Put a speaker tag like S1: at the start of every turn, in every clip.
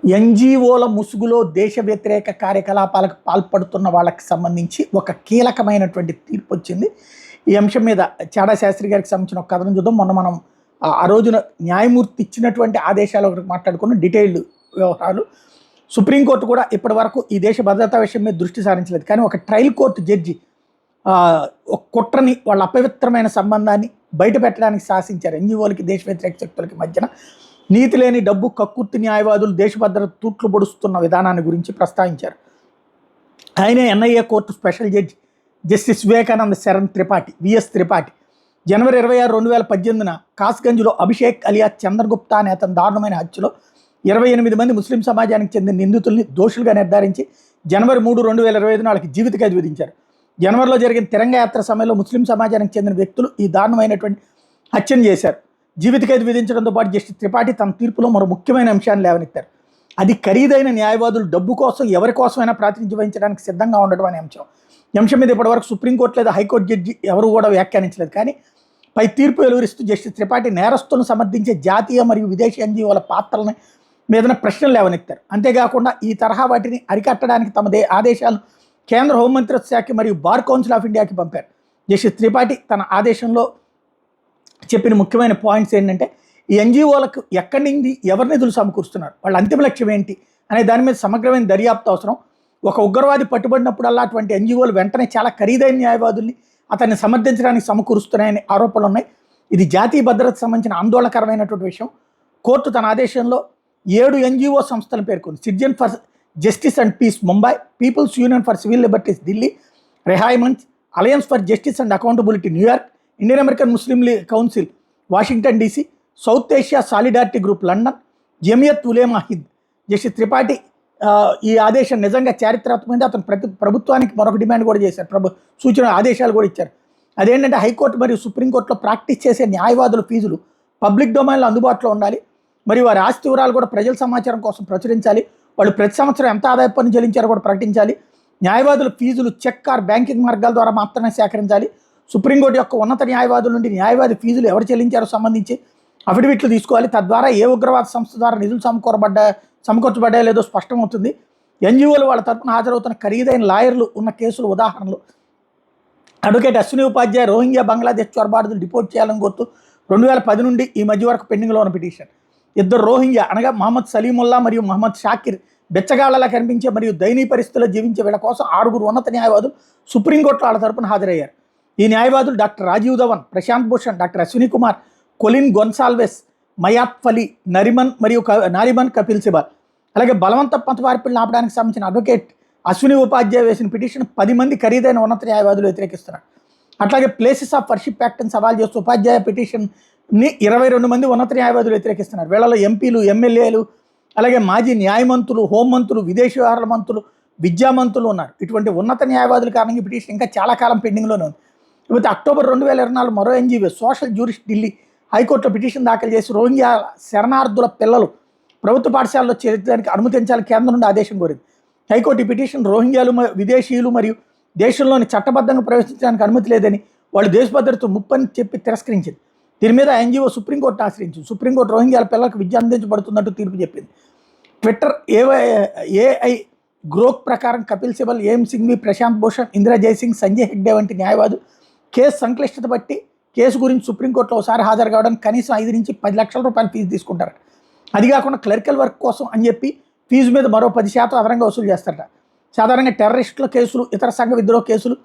S1: ఎన్‌జీఓల ముసుగులో దేశ వ్యతిరేక కార్యకలాపాలకు పాల్పడుతున్న వాళ్ళకి సంబంధించి ఒక కీలకమైనటువంటి తీర్పొచ్చింది. ఈ అంశం మీద చాడా శాస్త్రి గారికి సంబంధించిన ఒక కథనం చూద్దాం. మొన్న మనం ఆ రోజున న్యాయమూర్తి ఇచ్చినటువంటి ఆదేశాల గురించి మాట్లాడుకున్న డీటెయిల్డ్ వ్యవహారాలు. సుప్రీంకోర్టు కూడా ఇప్పటివరకు ఈ దేశ భద్రతా విషయం మీద దృష్టి సారించలేదు. కానీ ఒక ట్రయల్ కోర్టు జడ్జి ఒక కుట్రని, వాళ్ళ అపవిత్రమైన సంబంధాన్ని బయట పెట్టడానికి శాసించారు. ఎన్‌జీఓలకి, దేశ వ్యతిరేక శక్తులకి మధ్యన నీతి లేని డబ్బు కక్కుర్తి న్యాయవాదులు దేశ భద్రత తూట్లు పొడుస్తున్న విధానాన్ని గురించి ప్రస్తావించారు. ఆయనే NIA court special judge justice Vivekananda Sharan Tripathi, VS Tripathi. జనవరి 26, 2018 కాస్గంజ్లో అభిషేక్ అలియా చంద్రగుప్తా అనే అతని దారుణమైన హత్యలో 28 మంది ముస్లిం సమాజానికి చెందిన నిందితుల్ని దోషులుగా నిర్ధారించి జనవరి 3, 2025 వాళ్ళకి జీవిత ఖైదు విధించారు. జనవరిలో జరిగిన తిరంగ యాత్ర సమయంలో ముస్లిం సమాజానికి చెందిన వ్యక్తులు ఈ దారుణమైనటువంటి హత్యను చేశారు. జీవిత ఖైదు విధించడంతో పాటు జస్టిస్ త్రిపాఠి తన తీర్పులో మరో ముఖ్యమైన అంశాన్ని లేవనెత్తారు. అది ఖరీదైన న్యాయవాదులు డబ్బు కోసం ఎవరి కోసమైనా ప్రాతినిధ్యం వహించడానికి సిద్ధంగా ఉండడం అనే అంశం. ఈ అంశం మీద ఇప్పటివరకు సుప్రీంకోర్టు లేదా హైకోర్టు జడ్జి ఎవరు కూడా వ్యాఖ్యానించలేదు. కానీ పై తీర్పు వెలువరిస్తూ జస్టిస్ త్రిపాఠి నేరస్తులను సమర్థించే జాతీయ మరియు విదేశీ ఎన్‌జీఓల పాత్రలని మీదన ప్రశ్నలు లేవనెత్తారు. అంతేకాకుండా ఈ తరహా వాటిని అరికట్టడానికి తమ ఆదేశాలను కేంద్ర హోంమంత్రిత్వ శాఖ మరియు బార్ కౌన్సిల్ ఆఫ్ ఇండియాకి పంపారు. జస్టిస్ త్రిపాఠి తన ఆదేశంలో చెప్పిన ముఖ్యమైన పాయింట్స్ ఏంటంటే, ఈ ఎన్‌జీఓలకు ఎక్కడి నుంచి ఎవరి నిధులు సమకూరుస్తున్నారు, వాళ్ళ అంతిమ లక్ష్యం ఏంటి అనే దాని మీద సమగ్రమైన దర్యాప్తు అవసరం. ఒక ఉగ్రవాది పట్టుబడినప్పుడల్లా అటువంటి ఎన్‌జీఓలు వెంటనే చాలా ఖరీదైన న్యాయవాదుల్ని అతన్ని సమర్థించడానికి సమకూరుస్తున్నాయని ఆరోపణలు ఉన్నాయి. ఇది జాతీయ భద్రతకు సంబంధించిన ఆందోళనకరమైనటువంటి విషయం. కోర్టు తన ఆదేశంలో 7 ఎన్‌జీఓ సంస్థలను పేర్కొంది. Citizen for justice and peace Mumbai, people's union for civil liberties Delhi, Rihai Manch, alliance for justice and accountability New York, Indian American Muslim league council Washington DC, South Asia solidarity group London, Jamiat Ulama Hind. Justice Tripathi ఈ ఆదేశం నిజంగా చారిత్రాత్మకమైనది. అతను ప్రభుత్వానికి మరొక demand కూడా చేశారు, సూచన ఆదేశాలు కూడా ఇచ్చారు. అదేంటంటే హైకోర్టు మరియు సుప్రీంకోర్టులో ప్రాక్టీస్ చేసే న్యాయవాదుల ఫీజులు పబ్లిక్ డొమైన్లో అందుబాటులో ఉండాలి. మరియు వారి ఆస్తి వివరాలు కూడా ప్రజల సమాచారం కోసం ప్రచురించాలి. వాళ్ళు ప్రతి సంవత్సరం ఎంత ఆదాయ పన్ను చెల్లించారో కూడా ప్రకటించాలి. న్యాయవాదుల ఫీజులు చెక్ ఆర్ బ్యాంకింగ్ మార్గాల ద్వారా మాత్రమే సేకరించాలి. సుప్రీంకోర్టు యొక్క ఉన్నత న్యాయవాదుల నుండి న్యాయవాది ఫీజులు ఎవరు చెల్లించారో సంబంధించి అఫిడవిట్లు తీసుకోవాలి. తద్వారా ఏ ఉగ్రవాద సంస్థ ద్వారా నిధులు సమకూర్చబడ్డాయో లేదో స్పష్టమవుతుంది. ఎన్‌జీఓలు వాళ్ళ తరపున హాజరవుతున్న ఖరీదైన లాయర్లు ఉన్న కేసులు ఉదాహరణలు. అడ్వకేట్ అశ్విని ఉపాధ్యాయ రోహింగ్యా బంగ్లాదేశ్ చొరబాటును డిపోర్ట్ చేయాలని కోరుతూ 2010 నుండి ఈ మధ్య వరకు పెండింగ్లో ఉన్న పిటిషన్. 2 రోహింగ్యా అనగా మహమ్మద్ సలీముల్లా మరియు మహమ్మద్ షాకిర్ బెచ్చగాళ్లలా కనిపించే మరియు దయనీయ పరిస్థితుల్లో జీవించే వీళ్ళ కోసం 6 ఉన్నత న్యాయవాదులు సుప్రీంకోర్టులో వాళ్ళ తరపున హాజరయ్యారు. ఈ న్యాయవాదులు డాక్టర్ రాజీవ్ ధవన్, ప్రశాంత్ భూషణ్, డాక్టర్ అశ్విని కుమార్, కొలిన్ గొన్సాల్వెస్, మయాత్ ఫలీ, నారిమన్ కపిల్ సిబాల్. అలాగే బలవంత మత మార్పిడిని ఆపడానికి సంబంధించిన అడ్వకేట్ అశ్విని ఉపాధ్యాయ వేసిన పిటిషన్ 10 మంది ఖరీదైన ఉన్నత న్యాయవాదులు వ్యతిరేకిస్తున్నారు. అట్లాగే ప్లేసెస్ ఆఫ్ వర్షిప్ యాక్ట్ని సవాల్ చేస్తూ ఉపాధ్యాయ పిటిషన్ని 22 మంది ఉన్నత న్యాయవాదులు వ్యతిరేకిస్తున్నారు. వీళ్ళలో ఎంపీలు, ఎమ్మెల్యేలు, అలాగే మాజీ న్యాయమంత్రులు, హోంమంత్రులు, విదేశీ వ్యవహారాల మంత్రులు, విద్యామంత్రులు ఉన్నారు. ఇటువంటి ఉన్నత న్యాయవాదుల కారణంగా పిటిషన్ ఇంకా చాలా కాలం పెండింగ్లోనే ఉంది. ఇకపోతే అక్టోబర్ 2024 మరో ఎన్‌జీఓ సోషల్ జ్యూరిస్ట్ ఢిల్లీ హైకోర్టులో పిటిషన్ దాఖలు చేసి రోహింగ్యా శరణార్థుల పిల్లలు ప్రభుత్వ పాఠశాలలో చేర్చడానికి అనుమతించాలని కేంద్రం నుండి ఆదేశం కోరింది. హైకోర్టు ఈ పిటిషన్ రోహింగ్యాలు విదేశీయులు మరియు దేశంలోని చట్టబద్ధంగా ప్రవేశించడానికి అనుమతి లేదని, వాళ్ళు దేశ భద్రత ముప్పని చెప్పి తిరస్కరించింది. దీని మీద ఎన్‌జీఓ సుప్రీంకోర్టును ఆశ్రయించింది. సుప్రీంకోర్టు రోహింగ్యాల పిల్లలకు విద్య అందించబడుతున్నట్టు తీర్పు చెప్పింది. ట్విట్టర్ ఏఐ గ్రోక్ ప్రకారం కపిల్ సిబల్, ఏం సింఘ్వి, ప్రశాంత్ భూషణ్, ఇందిరా జైసింగ్, సంజయ్ హెగ్డే వంటి న్యాయవాదులు కేసు సంక్లిష్టత బట్టి కేసు గురించి సుప్రీంకోర్టులో ఒకసారి హాజరు కావడానికి కనీసం 5 నుంచి 10 లక్షల రూపాయలు ఫీజు తీసుకుంటారట. అది కాకుండా క్లరికల్ వర్క్ కోసం అని చెప్పి ఫీజు మీద మరో 10% అదనంగా వసూలు చేస్తారట. సాధారణంగా టెర్రరిస్టుల కేసులు, ఇతర సంఘ విద్రోహ కేసులు,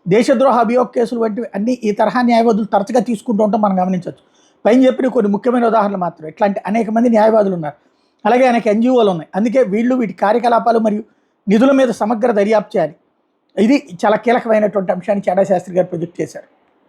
S1: దేశద్రోహ అభియోగ కేసులు వంటివి అన్ని ఈ తరహా న్యాయవాదులు తరచుగా తీసుకుంటూ ఉంటాం మనం గమనించవచ్చు. పైన చెప్పిన కొన్ని ముఖ్యమైన ఉదాహరణలు మాత్రం. ఇట్లాంటి అనేక మంది న్యాయవాదులు ఉన్నారు. అలాగే అనేక ఎన్‌జీఓలు ఉన్నాయి. అందుకే వీటి కార్యకలాపాలు మరియు నిధుల మీద సమగ్ర దర్యాప్తు చేయాలి. ఇది చాలా కీలకమైనటువంటి అంశాన్ని చాడా శాస్త్రి గారు ప్రొజెక్ట్ చేశారు.